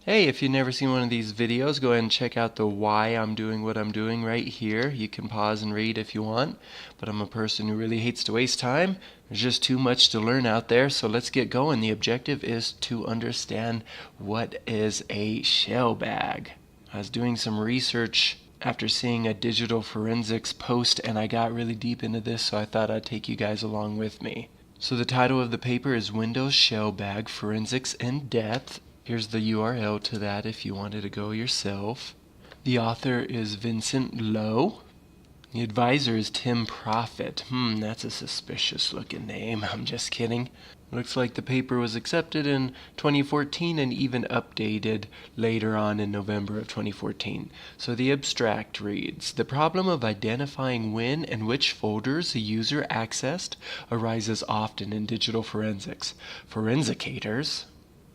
Hey, if you've never seen one of these videos, go ahead and check out the why I'm doing what I'm doing right here. You can pause and read if you want, but I'm a person who really hates to waste time. There's just too much to learn out there, so let's get going. The objective is to understand what is a shell bag. I was doing some research after seeing a digital forensics post, and I got really deep into this, so I thought I'd take you guys along with me. So the title of the paper is Windows Shellbag Forensics in Depth. Here's the URL to that if you wanted to go yourself. The author is Vincent Lowe. The advisor is Tim Profit. That's a suspicious looking name. I'm just kidding. Looks like the paper was accepted in 2014 and even updated later on in November of 2014. So the abstract reads, the problem of identifying when and which folders the user accessed arises often in digital forensics. Forensicators,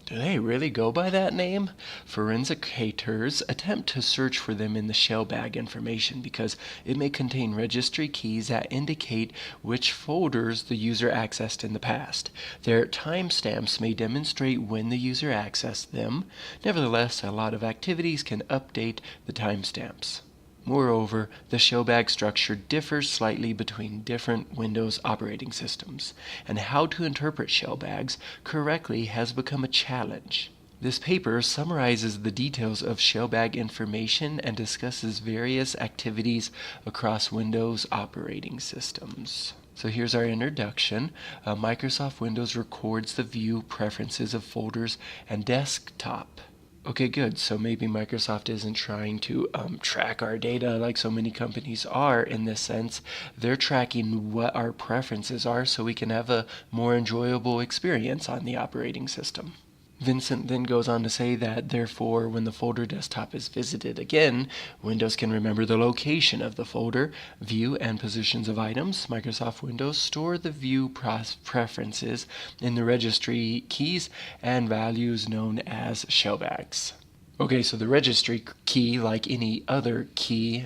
do they really go by that name? Forensicators attempt to search for them in the shellbag information because it may contain registry keys that indicate which folders the user accessed in the past. Their timestamps may demonstrate when the user accessed them. Nevertheless, a lot of activities can update the timestamps. Moreover, the shellbag structure differs slightly between different Windows operating systems, and how to interpret shellbags correctly has become a challenge. This paper summarizes the details of shellbag information and discusses various activities across Windows operating systems. So here's our introduction. Microsoft Windows records the view preferences of folders and desktop. Okay, good. So maybe Microsoft isn't trying to track our data like so many companies are in this sense. They're tracking what our preferences are so we can have a more enjoyable experience on the operating system. Vincent then goes on to say that, therefore, when the folder desktop is visited again, Windows can remember the location of the folder, view, and positions of items. Microsoft Windows store the view preferences in the registry keys and values known as shellbags. Okay, so the registry key, like any other key,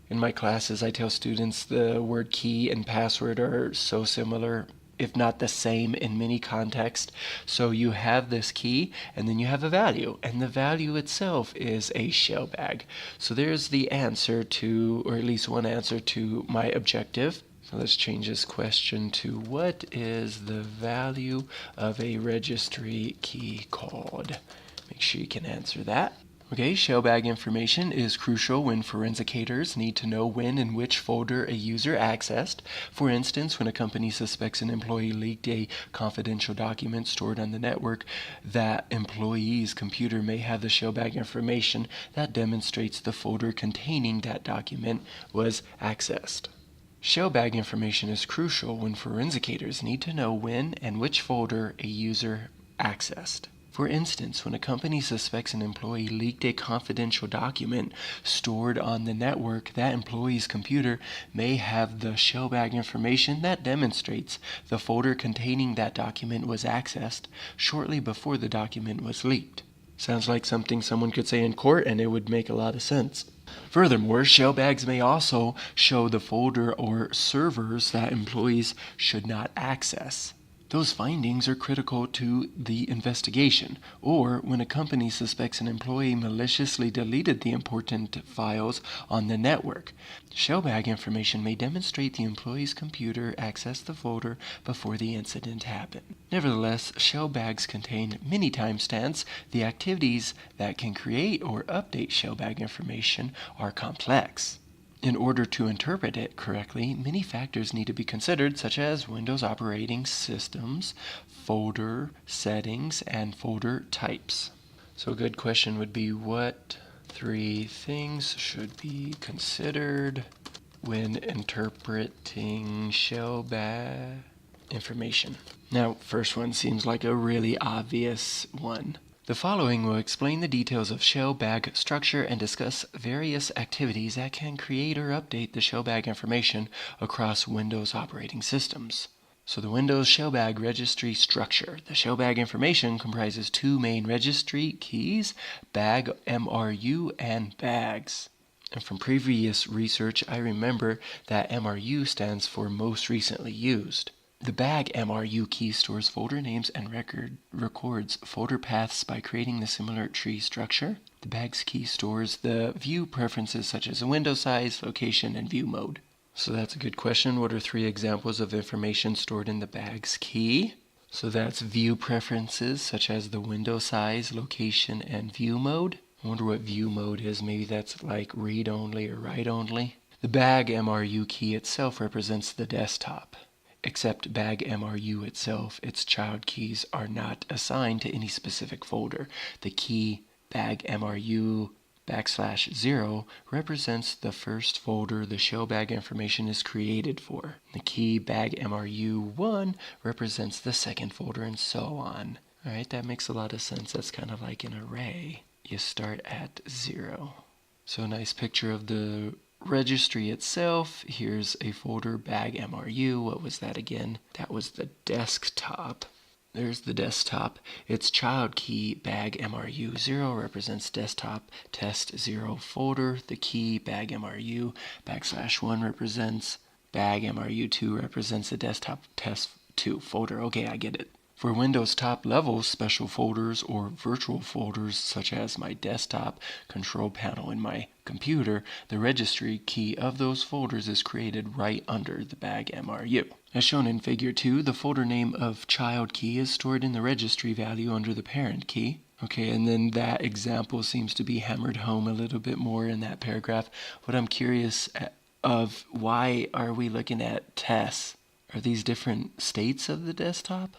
in my classes I tell students the word key and password are so similar, if not the same in many contexts. So you have this key and then you have a value, and the value itself is a shellbag. So there's the answer to, or at least one answer to my objective. So let's change this question to, what is the value of a registry key called? Make sure you can answer that. Okay, shellbag information is crucial when forensicators need to know when and which folder a user accessed. For instance, when a company suspects an employee leaked a confidential document stored on the network, that employee's computer may have the shellbag information that demonstrates the folder containing that document was accessed. Shellbag information is crucial when forensicators need to know when and which folder a user accessed. For instance, when a company suspects an employee leaked a confidential document stored on the network, that employee's computer may have the shellbag information that demonstrates the folder containing that document was accessed shortly before the document was leaked. Sounds like something someone could say in court, and it would make a lot of sense. Furthermore, shellbags may also show the folder or servers that employees should not access. Those findings are critical to the investigation, or when a company suspects an employee maliciously deleted the important files on the network. Shellbag information may demonstrate the employee's computer accessed the folder before the incident happened. Nevertheless, shellbags contain many timestamps. The activities that can create or update shellbag information are complex. In order to interpret it correctly, many factors need to be considered, such as Windows operating systems, folder settings, and folder types. So a good question would be, what 3 things should be considered when interpreting shellbag information? Now, first one seems like a really obvious one. The following will explain the details of shellbag structure and discuss various activities that can create or update the shellbag information across Windows operating systems. So the Windows shellbag registry structure. The shellbag information comprises 2 main registry keys, BagMRU and Bags. And from previous research, I remember that MRU stands for most recently used. The BagMRU key stores folder names and records folder paths by creating the similar tree structure. The Bags key stores the view preferences such as a window size, location, and view mode. So that's a good question. What are 3 examples of information stored in the Bags key? So that's view preferences such as the window size, location, and view mode. I wonder what view mode is. Maybe that's like read only or write only. The BagMRU key itself represents the desktop. Except BagMRU itself, its child keys are not assigned to any specific folder. The key BagMRU \0 represents the first folder the Shellbag information is created for. The key BagMRU1 represents the second folder, and so on. Alright, that makes a lot of sense. That's kind of like an array. You start at 0. So a nice picture of the registry itself. Here's a folder, BagMRU. What was that again? That was the desktop. There's the desktop. Its child key, BagMRU0, represents desktop test 0 folder. The key BagMRU \1 represents BagMRU2 represents the desktop test 2 folder. Okay, I get it. For Windows top level special folders or virtual folders such as my desktop, control panel, and my computer, the registry key of those folders is created right under the BagMRU. As shown in figure 2, the folder name of child key is stored in the registry value under the parent key. Okay, and then that example seems to be hammered home a little bit more in that paragraph. What I'm curious of, why are we looking at tests? Are these different states of the desktop?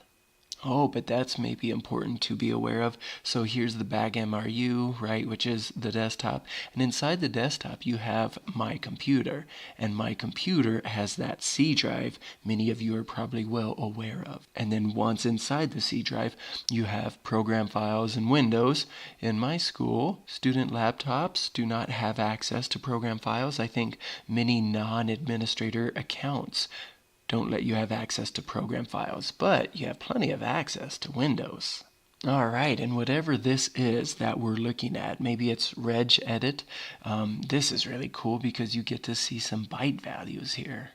Oh, but that's maybe important to be aware of. So here's the BagMRU, right, which is the desktop. And inside the desktop, you have my computer. And my computer has that C drive many of you are probably well aware of. And then once inside the C drive, you have program files and windows. In my school, student laptops do not have access to program files. I think many non-administrator accounts don't let you have access to program files, but you have plenty of access to Windows. All right, and whatever this is that we're looking at, maybe it's regedit. This is really cool because you get to see some byte values here.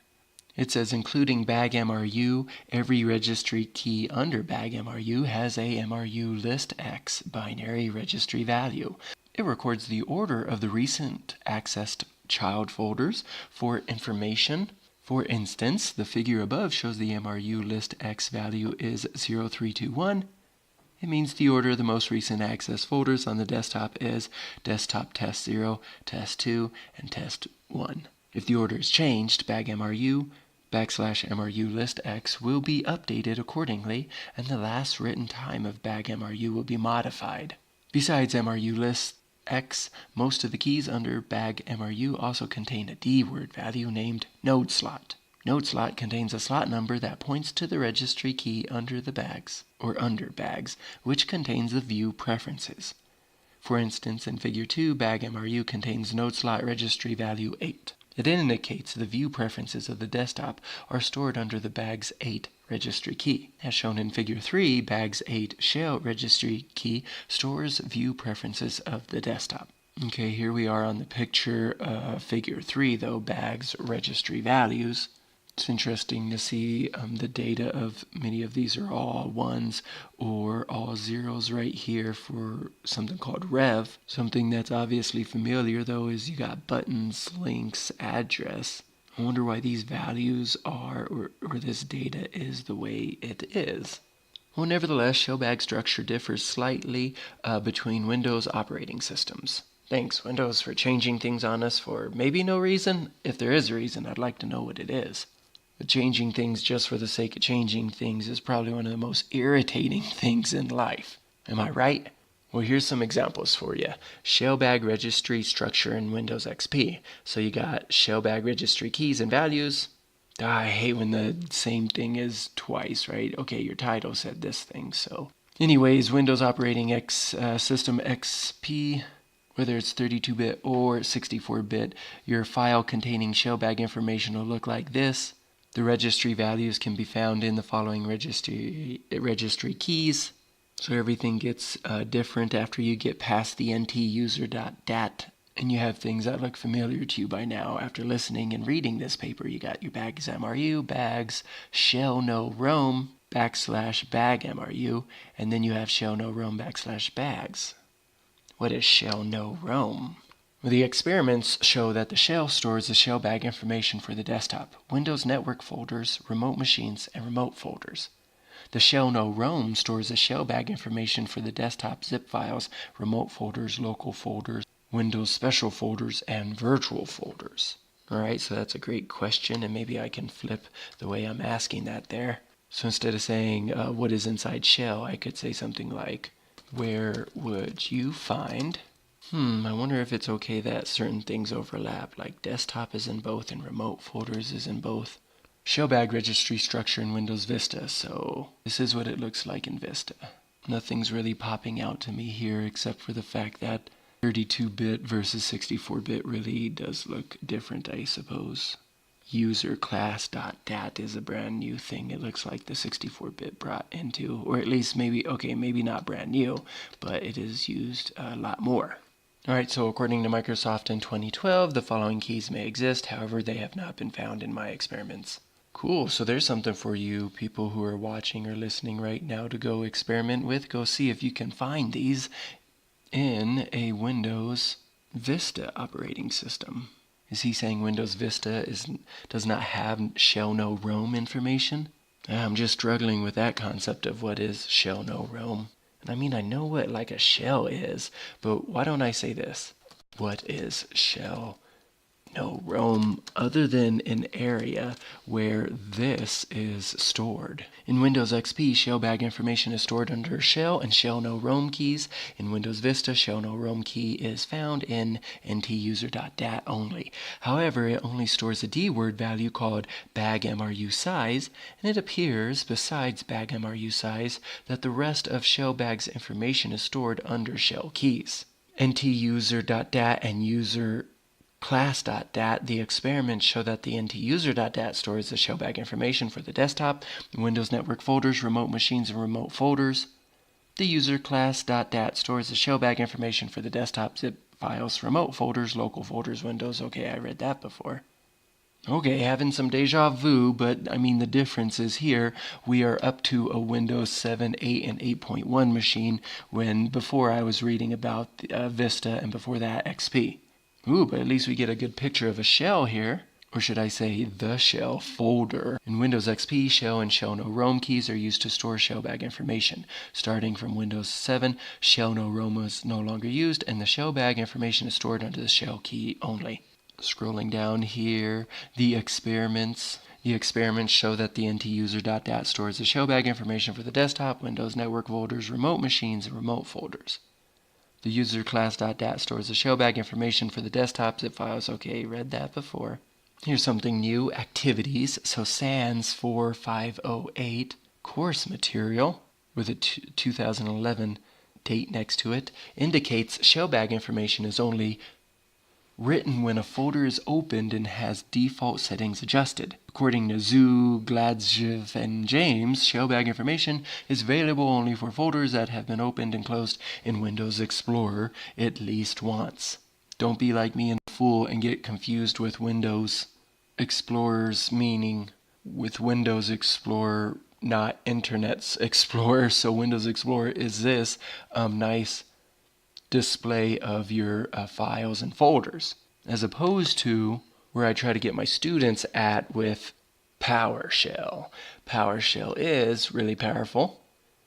It says, including BagMRU, every registry key under BagMRU has a MRU list X binary registry value. It records the order of the recent accessed child folders for information. For instance, the figure above shows the MRU list X value is 0321. It means the order of the most recent access folders on the desktop is desktop test 0, test 2, and test 1. If the order is changed, BagMRU \MRU list X will be updated accordingly, and the last written time of BagMRU will be modified. Besides MRU list X, most of the keys under BagMRU also contain a D word value named node slot. Node slot contains a slot number that points to the registry key under the bags, or under bags, which contains the view preferences. For instance, in figure 2, BagMRU contains node slot registry value 8. It indicates the view preferences of the desktop are stored under the bags 8 registry key. As shown in figure 3, bags 8 shell registry key stores view preferences of the desktop. Okay, here we are on the picture, figure 3 though, bags registry values. It's interesting to see the data of many of these are all ones or all zeros right here for something called rev. Something that's obviously familiar though is you got buttons, links, address. I wonder why these values are, or this data is the way it is. Well, nevertheless, Shellbag structure differs slightly between Windows operating systems. Thanks, Windows, for changing things on us for maybe no reason. If there is a reason, I'd like to know what it is. But changing things just for the sake of changing things is probably one of the most irritating things in life. Am I right? Well, here's some examples for you. Shellbag registry structure in Windows XP. So you got Shellbag registry keys and values. I hate when the same thing is twice, right? Okay, your title said this thing, so. Anyways, Windows operating system XP, whether it's 32-bit or 64-bit, your file containing Shellbag information will look like this. The registry values can be found in the following registry keys. So everything gets different after you get past the ntuser.dat And you have things that look familiar to you by now after listening and reading this paper. You got your BagMRU, bags, shellnoroam / BagMRU, and then you have shellnoroam / bags. What is shellnoroam? Well, the experiments show that the shell stores the shellbag information for the desktop, Windows network folders, remote machines, and remote folders. The shellnoroam stores the shellbag information for the desktop zip files, remote folders, local folders, Windows special folders, and virtual folders. Alright, so that's a great question, and maybe I can flip the way I'm asking that there. So instead of saying, what is inside shell, I could say something like, where would you find? I wonder if it's okay that certain things overlap, like desktop is in both and remote folders is in both. Shellbag registry structure in Windows Vista, so this is what it looks like in Vista. Nothing's really popping out to me here except for the fact that 32-bit versus 64-bit really does look different, I suppose. User class.dat is a brand new thing. It looks like the 64-bit brought into, or at least maybe not brand new, but it is used a lot more. Alright, so according to Microsoft in 2012, the following keys may exist, however they have not been found in my experiments. Cool, so there's something for you people who are watching or listening right now to go experiment with. Go see if you can find these in a Windows Vista operating system. Is he saying Windows Vista does not have shellnoroam information? I'm just struggling with that concept of what is shellnoroam. And I mean, I know what like a shell is, but why don't I say this? What is shellnoroam other than an area where this is stored? In Windows XP, shellbag information is stored under shell and shellnoroam keys. In Windows Vista, shellnoroam key is found in ntuser.dat only. However, it only stores a dword value called BagMRU size, and it appears, besides BagMRU size, that the rest of shellbag's information is stored under shell keys. ntuser.dat and user class.dat, the experiments show that the ntuser.dat stores the shellbag information for the desktop, Windows network folders, remote machines, and remote folders. The user class.dat stores the shellbag information for the desktop, zip files, remote folders, local folders, Windows. Okay, I read that before. Okay, having some deja vu, but I mean the difference is here we are up to a Windows 7, 8, and 8.1 machine when before I was reading about Vista and before that XP. Ooh, but at least we get a good picture of a shell here. Or should I say the shell folder. In Windows XP, shell and shellnoroam keys are used to store shellbag information. Starting from Windows 7, shellnoroam is no longer used, and the shellbag information is stored under the shell key only. Scrolling down here, the experiments show that the ntuser.dat stores the shellbag information for the desktop, Windows network folders, remote machines, and remote folders. The user class.dat stores the shellbag information for the desktop zip files. Okay, read that before. Here's something new, activities. So SANS 4508 course material with a 2011 date next to it indicates shellbag information is only written when a folder is opened and has default settings adjusted. According to Zhu, Gladzhev, and James, shellbag information is available only for folders that have been opened and closed in Windows Explorer at least once. Don't be like me and fool and get confused with Windows Explorer's meaning with Windows Explorer, not Internet's Explorer. So Windows Explorer is this nice display of your files and folders, as opposed to where I try to get my students at with PowerShell. PowerShell is really powerful,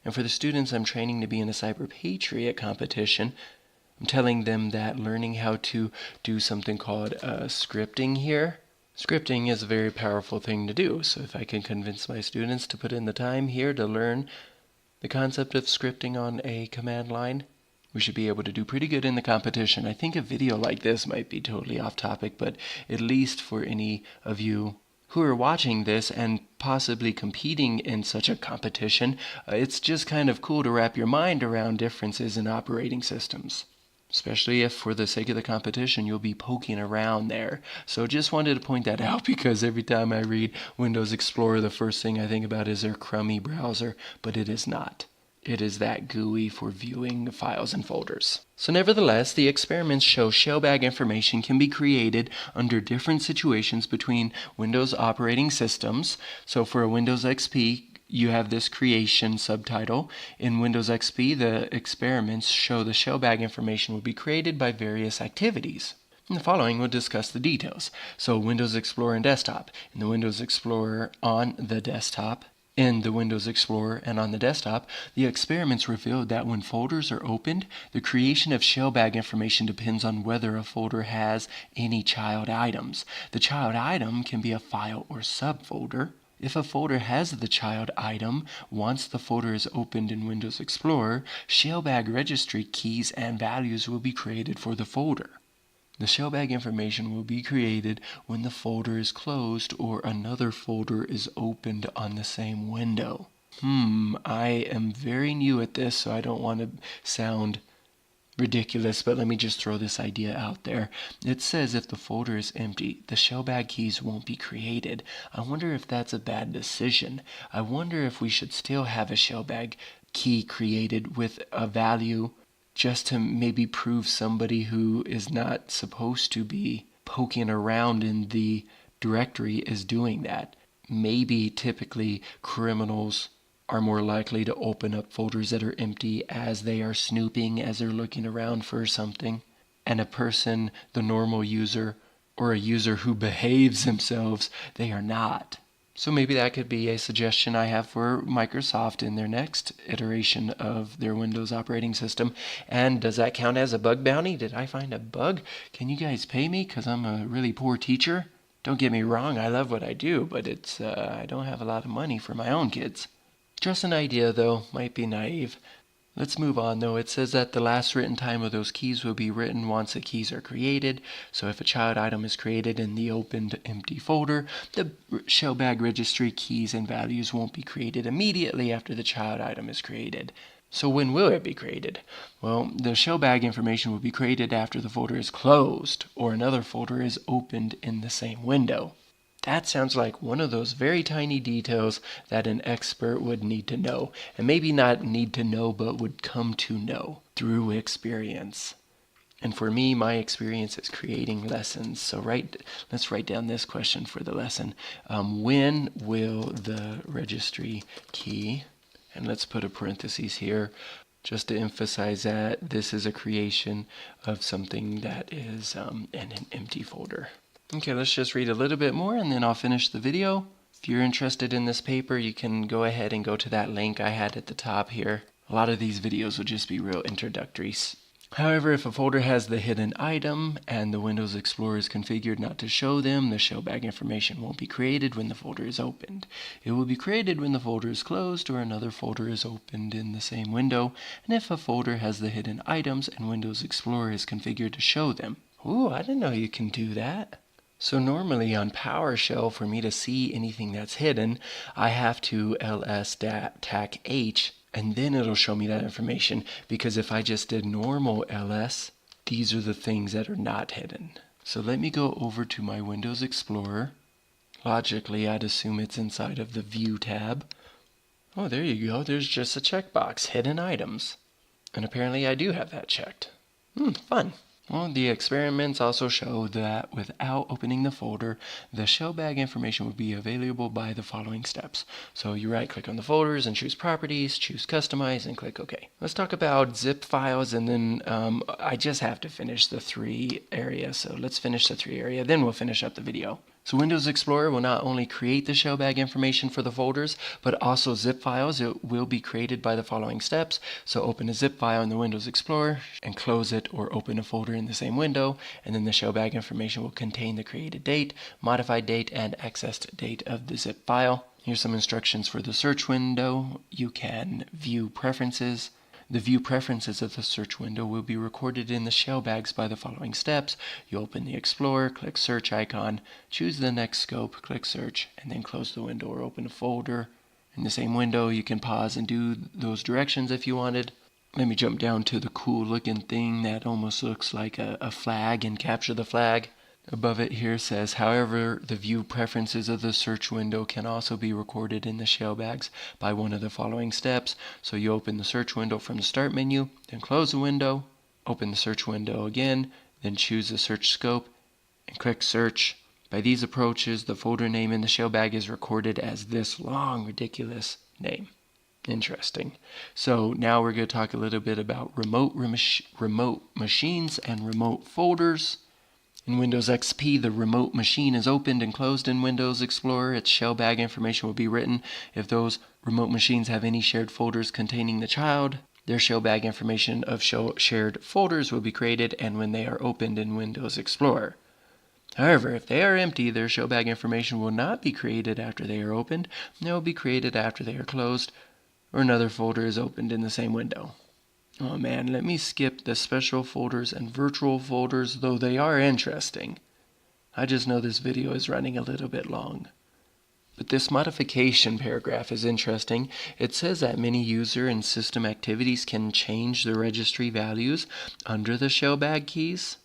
and for the students I'm training to be in a Cyber Patriot competition, I'm telling them that learning how to do something called scripting here. Scripting is a very powerful thing to do, so if I can convince my students to put in the time here to learn the concept of scripting on a command line, we should be able to do pretty good in the competition. I think a video like this might be totally off topic, but at least for any of you who are watching this and possibly competing in such a competition, it's just kind of cool to wrap your mind around differences in operating systems. Especially if for the sake of the competition you'll be poking around there. So just wanted to point that out because every time I read Windows Explorer, the first thing I think about is their crummy browser, but it is not. it is that GUI for viewing files and folders. So nevertheless, the experiments show shellbag information can be created under different situations between Windows operating systems. So for a Windows XP, you have this creation subtitle. In Windows XP, the experiments show the shellbag information will be created by various activities. In the following, we'll discuss the details. So Windows Explorer and desktop. In the Windows Explorer on the desktop, in the Windows Explorer and on the desktop, the experiments revealed that when folders are opened, the creation of shellbag information depends on whether a folder has any child items. The child item can be a file or subfolder. If a folder has the child item, once the folder is opened in Windows Explorer, Shellbag registry keys and values will be created for the folder. The shellbag information will be created when the folder is closed or another folder is opened on the same window. I am very new at this, so I don't want to sound ridiculous, but let me just throw this idea out there. It says if the folder is empty, the shellbag keys won't be created. I wonder if that's a bad decision. I wonder if we should still have a shellbag key created with a value just to maybe prove somebody who is not supposed to be poking around in the directory is doing that. Maybe typically criminals are more likely to open up folders that are empty as they are snooping, as they're looking around for something. And a person, the normal user, or a user who behaves themselves, they are not. So maybe that could be a suggestion I have for Microsoft in their next iteration of their Windows operating system. And does that count as a bug bounty? Did I find a bug? Can you guys pay me because I'm a really poor teacher? Don't get me wrong, I love what I do, but I don't have a lot of money for my own kids. Just an idea, though, might be naive. Let's move on, though. It says that the last written time of those keys will be written once the keys are created. So if a child item is created in the opened empty folder, the shellbag registry keys and values won't be created immediately after the child item is created. So when will it be created? Well, the shellbag information will be created after the folder is closed or another folder is opened in the same window. That sounds like one of those very tiny details that an expert would need to know, and maybe not need to know, but would come to know through experience. And for me, my experience is creating lessons. So let's write down this question for the lesson. When will the registry key, and let's put a parenthesis here, just to emphasize that this is a creation of something that is in an empty folder. Okay, let's just read a little bit more and then I'll finish the video. If you're interested in this paper, you can go ahead and go to that link I had at the top here. A lot of these videos will just be real introductories. However, if a folder has the hidden item and the Windows Explorer is configured not to show them, the shellbag information won't be created when the folder is opened. It will be created when the folder is closed or another folder is opened in the same window, and if a folder has the hidden items and Windows Explorer is configured to show them. Ooh, I didn't know you can do that. So normally on PowerShell, for me to see anything that's hidden, I have to ls-tac-h, and then it'll show me that information, because if I just did normal ls, these are the things that are not hidden. So let me go over to my Windows Explorer. Logically, I'd assume it's inside of the View tab. Oh, there you go. There's just a checkbox, Hidden Items. And apparently I do have that checked. Fun. Well, the experiments also show that without opening the folder, the shellbag information will be available by the following steps. So you right-click on the folders and choose Properties, choose Customize, and click OK. Let's talk about zip files, and then I just have to finish the 3 area. So let's finish the 3 area, then we'll finish up the video. So Windows Explorer will not only create the shellbag information for the folders, but also zip files. It will be created by the following steps. So open a zip file in the Windows Explorer and close it or open a folder in the same window, and then the shellbag information will contain the created date, modified date, and accessed date of the zip file. Here's some instructions for the search window. You can view preferences. The view preferences of the search window will be recorded in the shellbags by the following steps. You open the Explorer, click Search icon, choose the next scope, click Search, and then close the window or open a folder. In the same window, you can pause and do those directions if you wanted. Let me jump down to the cool looking thing that almost looks like a flag and capture the flag. Above it here says, however, the view preferences of the search window can also be recorded in the Shellbags by one of the following steps. So you open the search window from the start menu, then close the window, open the search window again, then choose the search scope and click search. By these approaches, the folder name in the Shellbag is recorded as this long, ridiculous name. Interesting. So now we're going to talk a little bit about remote machines and remote folders. In Windows XP, the remote machine is opened and closed in Windows Explorer. Its Shellbag information will be written. If those remote machines have any shared folders containing the child, their Shellbag information of shared folders will be created and when they are opened in Windows Explorer. However, if they are empty, their Shellbag information will not be created after they are opened. They will be created after they are closed or another folder is opened in the same window. Oh man, let me skip the special folders and virtual folders, though they are interesting. I just know this video is running a little bit long. But this modification paragraph is interesting. It says that many user and system activities can change the registry values under the Shellbag keys.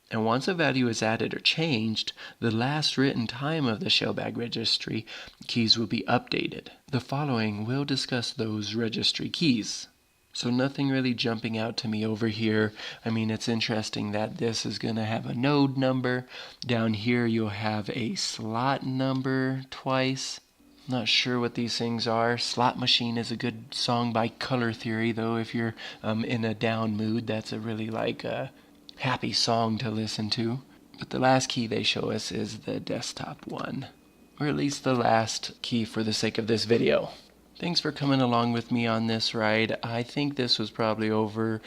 And once a value is added or changed, the last written time of the Shellbag registry keys will be updated. The following will discuss those registry keys. So nothing really jumping out to me over here. I mean, it's interesting that this is going to have a node number. Down here you'll have a slot number twice. Not sure what these things are. Slot Machine is a good song by Color Theory, though. If you're in a down mood, that's a really happy song to listen to. But the last key they show us is the desktop one, or at least the last key for the sake of this video. Thanks for coming along with me on this ride. I think this was probably over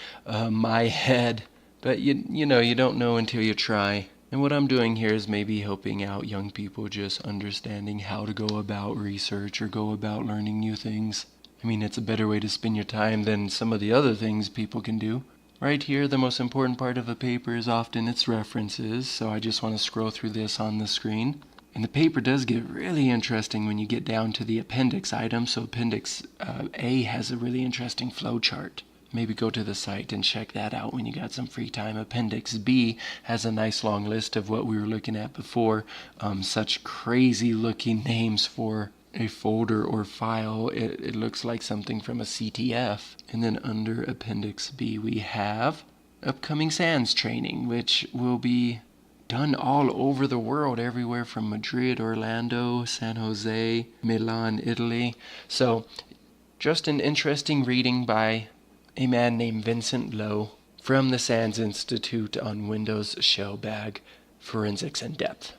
my head, but you know, you don't know until you try. And what I'm doing here is maybe helping out young people just understanding how to go about research or go about learning new things. I mean, it's a better way to spend your time than some of the other things people can do. Right here, the most important part of a paper is often its references, so I just want to scroll through this on the screen. And the paper does get really interesting when you get down to the appendix item. So appendix A has a really interesting flow chart. Maybe go to the site and check that out when you got some free time. Appendix B has a nice long list of what we were looking at before. Such crazy looking names for a folder or file. It looks like something from a CTF. And then under Appendix B we have upcoming SANS training, which will be done all over the world, everywhere from Madrid, Orlando, San Jose, Milan, Italy. So just an interesting reading by a man named Vincent Lowe from the SANS Institute on Windows Shellbag Forensics in Depth.